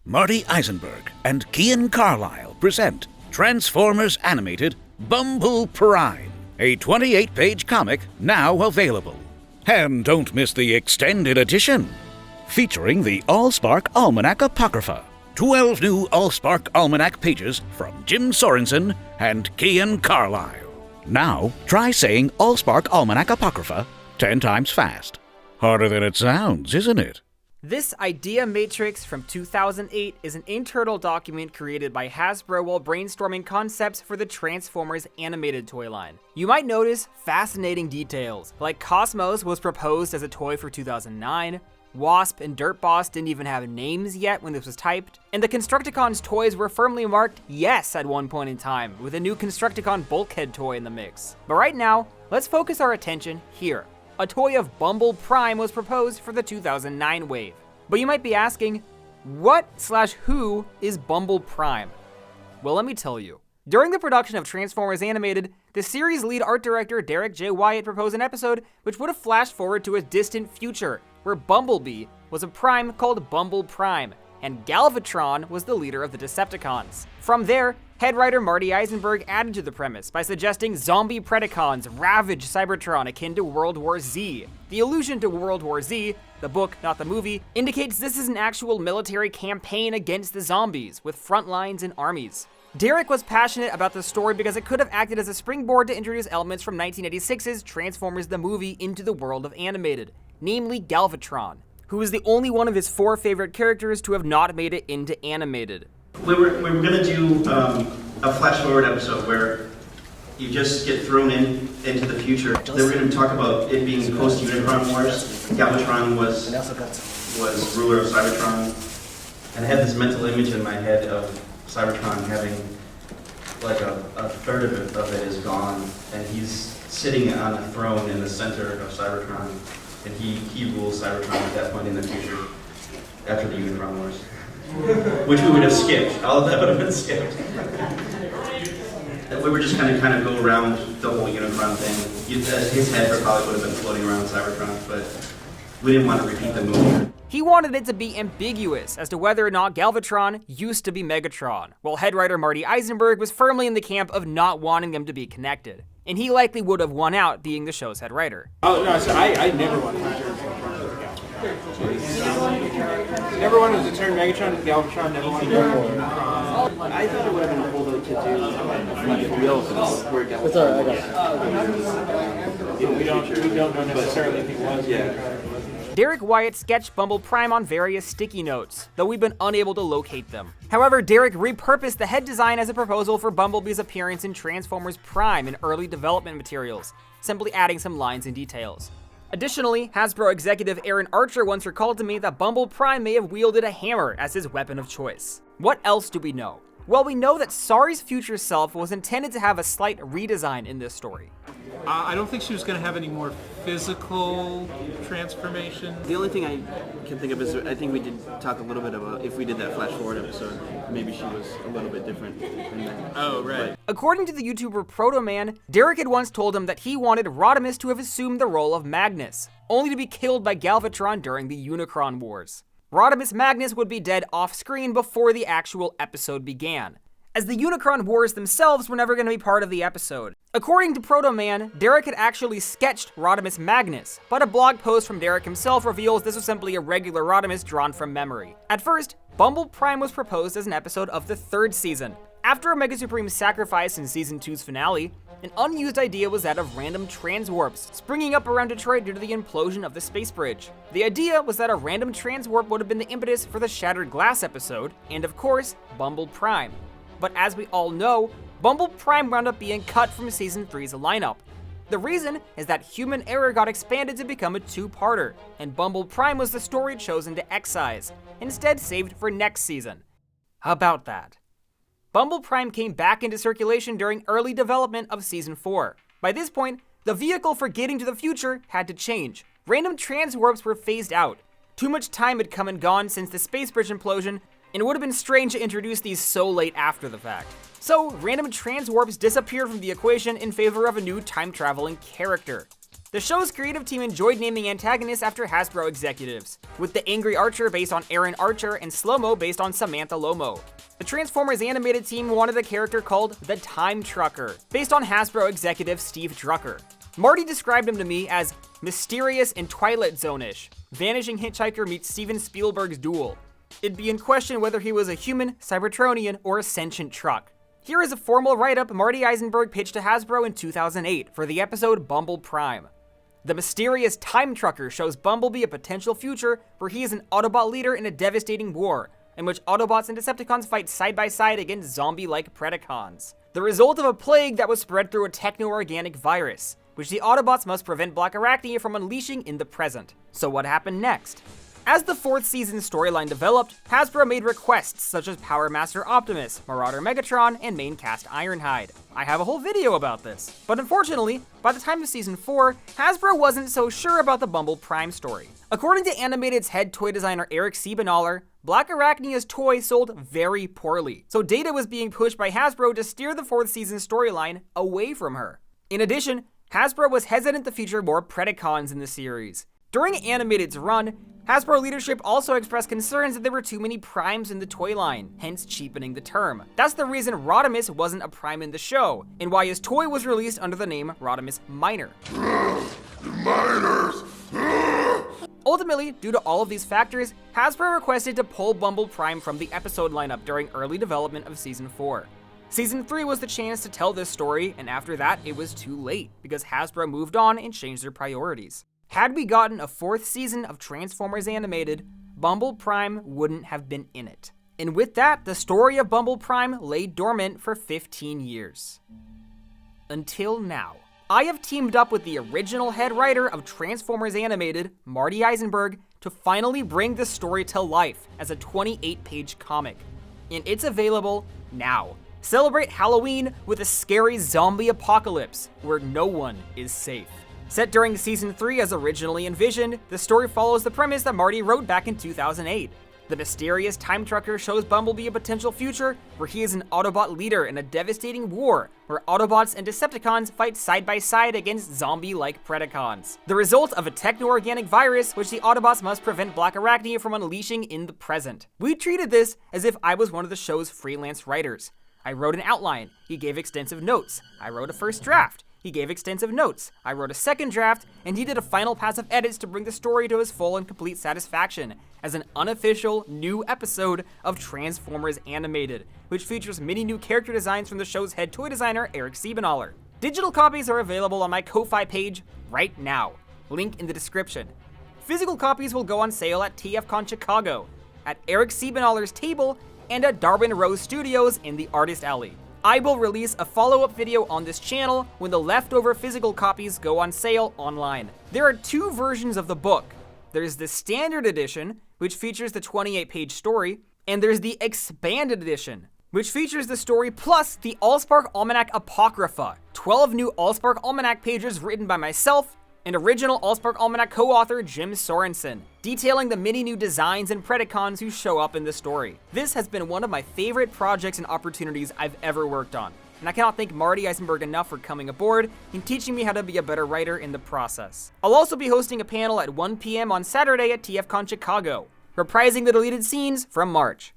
Marty Eisenberg and Kian Carlisle present Transformers Animated Bumble Prime, a 28-page comic now available. And don't miss the extended edition, featuring the Allspark Almanac Apocrypha. 12 new Allspark Almanac pages from Jim Sorensen and Kian Carlisle. Now, try saying Allspark Almanac Apocrypha 10 times fast. Harder than it sounds, isn't it? This idea matrix from 2008 is an internal document created by Hasbro while brainstorming concepts for the Transformers animated toy line. You might notice fascinating details, like Cosmos was proposed as a toy for 2009, Wasp and Dirt Boss didn't even have names yet when this was typed, and the Constructicons toys were firmly marked yes at one point in time, with a new Constructicon Bulkhead toy in the mix. But right now, let's focus our attention here. A toy of Bumble Prime was proposed for the 2009 wave. But you might be asking, what/who is Bumble Prime? Well, let me tell you. During the production of Transformers Animated, the series lead art director Derek J. Wyatt proposed an episode which would have flashed forward to a distant future, where Bumblebee was a prime called Bumble Prime, and Galvatron was the leader of the Decepticons. From there, head writer Marty Eisenberg added to the premise by suggesting zombie Predacons ravage Cybertron akin to World War Z. The allusion to World War Z, the book, not the movie, indicates this is an actual military campaign against the zombies, with front lines and armies. Derek was passionate about the story because it could have acted as a springboard to introduce elements from 1986's Transformers the movie into the world of animated, namely Galvatron, who is the only one of his 4 favorite characters to have not made it into animated. We were gonna do a flash forward episode where you just get thrown into the future. They were gonna talk about it being post Unicron Wars. Galvatron was ruler of Cybertron, and I had this mental image in my head of Cybertron having like a third of it is gone, and he's sitting on a throne in the center of Cybertron, and he rules Cybertron at that point in the future after the Unicron Wars. Which we would have skipped. All of that would have been skipped. We were just kind of go around the whole Unicron thing. His head probably would have been floating around Cybertron, but we didn't want to repeat the movie. He wanted it to be ambiguous as to whether or not Galvatron used to be Megatron, while head writer Marty Eisenberg was firmly in the camp of not wanting them to be connected. And he likely would have won out being the show's head writer. Oh, no, so I never wanted to turn Never wanted to turn Megatron to Galvatron, never wanted to turn I thought it would have been cool though to do like real where Galvatron we don't know necessarily if he was. Yeah. Derek Wyatt sketched Bumble Prime on various sticky notes, though we've been unable to locate them. However, Derek repurposed the head design as a proposal for Bumblebee's appearance in Transformers Prime in early development materials, simply adding some lines and details. Additionally, Hasbro executive Aaron Archer once recalled to me that Bumble Prime may have wielded a hammer as his weapon of choice. What else do we know? Well, we know that Sari's future self was intended to have a slight redesign in this story. I don't think she was going to have any more physical transformation. The only thing I can think of is I think we did talk a little bit about if we did that flash forward episode, maybe she was a little bit different than that. Oh, right. But According to the YouTuber Proto-Man, Derek had once told him that he wanted Rodimus to have assumed the role of Magnus, only to be killed by Galvatron during the Unicron Wars. Rodimus Magnus would be dead off-screen before the actual episode began, as the Unicron Wars themselves were never going to be part of the episode. According to Proto-Man, Derek had actually sketched Rodimus Magnus, but a blog post from Derek himself reveals this was simply a regular Rodimus drawn from memory. At first, Bumble Prime was proposed as an episode of the 3rd season. After Omega Supreme's sacrifice in Season 2's finale, an unused idea was that of random transwarps springing up around Detroit due to the implosion of the space bridge. The idea was that a random transwarp would have been the impetus for the Shattered Glass episode, and of course, Bumble Prime. But as we all know, Bumble Prime wound up being cut from Season 3's lineup. The reason is that Human Error got expanded to become a 2-parter, and Bumble Prime was the story chosen to excise, instead saved for next season. How about that? Bumble Prime came back into circulation during early development of Season 4. By this point, the vehicle for getting to the future had to change. Random transwarps were phased out. Too much time had come and gone since the space bridge implosion, and it would have been strange to introduce these so late after the fact. So, random transwarps disappeared from the equation in favor of a new time-traveling character. The show's creative team enjoyed naming antagonists after Hasbro executives, with the Angry Archer based on Aaron Archer and Slow-Mo based on Samantha Lomo. The Transformers animated team wanted a character called the Time Trucker, based on Hasbro executive Steve Drucker. Marty described him to me as mysterious and Twilight Zone-ish. Vanishing Hitchhiker meets Steven Spielberg's Duel. It'd be in question whether he was a human, Cybertronian, or a sentient truck. Here is a formal write-up Marty Eisenberg pitched to Hasbro in 2008 for the episode Bumble Prime. The mysterious Time Trucker shows Bumblebee a potential future where he is an Autobot leader in a devastating war, in which Autobots and Decepticons fight side by side against zombie-like Predacons. The result of a plague that was spread through a techno-organic virus, which the Autobots must prevent Black Arachnia from unleashing in the present. So what happened next? As the 4th season storyline developed, Hasbro made requests such as Power Master Optimus, Marauder Megatron, and main cast Ironhide. I have a whole video about this. But unfortunately, by the time of season 4, Hasbro wasn't so sure about the Bumble Prime story. According to Animated's head toy designer Eric Siebenaler, Black Arachnia's toy sold very poorly, so data was being pushed by Hasbro to steer the 4th season storyline away from her. In addition, Hasbro was hesitant to feature more Predacons in the series. During Animated's run, Hasbro leadership also expressed concerns that there were too many primes in the toy line, hence cheapening the term. That's the reason Rodimus wasn't a prime in the show, and why his toy was released under the name Rodimus Minor. Ultimately, due to all of these factors, Hasbro requested to pull Bumble Prime from the episode lineup during early development of Season 4. Season 3 was the chance to tell this story, and after that, it was too late, because Hasbro moved on and changed their priorities. Had we gotten a 4th season of Transformers Animated, Bumble Prime wouldn't have been in it. And with that, the story of Bumble Prime lay dormant for 15 years. Until now. I have teamed up with the original head writer of Transformers Animated, Marty Eisenberg, to finally bring the story to life as a 28-page comic. And it's available now. Celebrate Halloween with a scary zombie apocalypse where no one is safe. Set during Season 3 as originally envisioned, the story follows the premise that Marty wrote back in 2008. The mysterious time trucker shows Bumblebee a potential future where he is an Autobot leader in a devastating war where Autobots and Decepticons fight side by side against zombie-like Predacons. The result of a techno-organic virus which the Autobots must prevent Black Arachnia from unleashing in the present. We treated this as if I was one of the show's freelance writers. I wrote an outline, he gave extensive notes. I wrote a first draft. He gave extensive notes. I wrote a second draft, and he did a final pass of edits to bring the story to his full and complete satisfaction as an unofficial new episode of Transformers Animated, which features many new character designs from the show's head toy designer, Eric Siebenaler. Digital copies are available on my Ko-Fi page right now. Link in the description. Physical copies will go on sale at TFCon Chicago, at Eric Siebenaler's table, and at Darwin Rose Studios in the Artist Alley. I will release a follow-up video on this channel when the leftover physical copies go on sale online. There are 2 versions of the book. There's the standard edition, which features the 28-page story, and there's the expanded edition, which features the story plus the Allspark Almanac Apocrypha, 12 new Allspark Almanac pages written by myself and original Allspark Almanac co-author Jim Sorensen, detailing the many new designs and Predacons who show up in the story. This has been one of my favorite projects and opportunities I've ever worked on, and I cannot thank Marty Eisenberg enough for coming aboard and teaching me how to be a better writer in the process. I'll also be hosting a panel at 1 p.m. on Saturday at TFCon Chicago, reprising the deleted scenes from March.